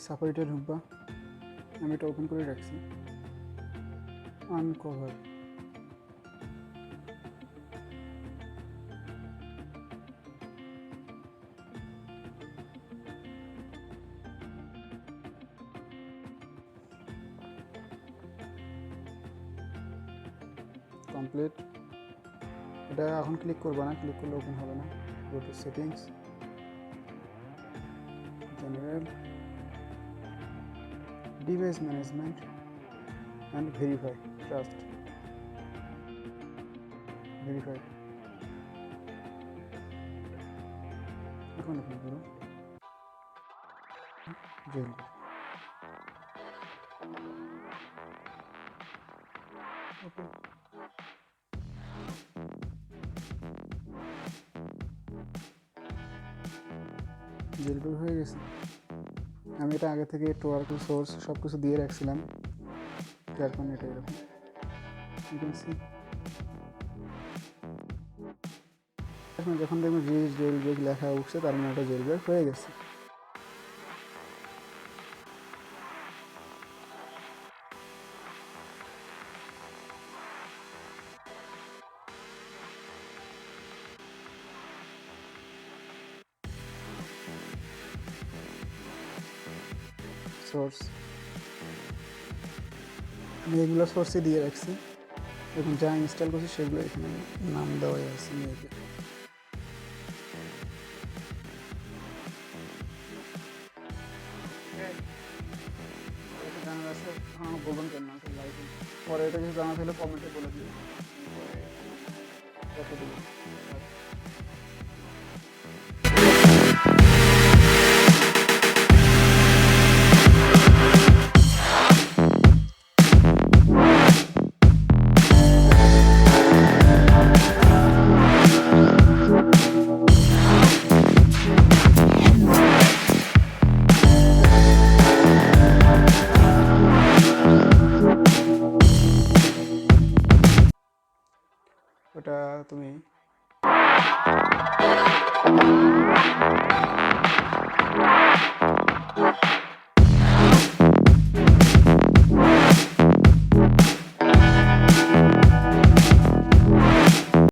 সাফারিটা ঢুকবা, আমি এটা ওপেন করে রাখছি। Uncover, complete. এটা এখন ক্লিক করবা না, ক্লিক করলে ওপেন হবে না। Go to settings, general, device management and verify, trust, verify. এখন ওপেন করো Jailbreak। ওকে, Jailbreak হয়ে গেছে। আমি এটা আগে থেকে টোয়ার্ক সোর্স সব কিছু দিয়ে রাখছিলাম, যার কারণে এটা এরকম। You can see। এখন যখন দেখবেন Jailbreak লেখা উঠছে, তার মানে এটা Jailbreak হয়ে গেছে। সোর্স, আমি এগুলো সোর্সে দিয়ে রাখছি। এখন যা ইনস্টল করছি সেগুলো এখানে নাম দেওয়াই আছে মেয়েকে। জানার আছে, হ্যাঁ বলবেন কেন না, পরে এটা কিছু জানা থাকলে কমেন্টে বলে দিবেন। ওটা তুমি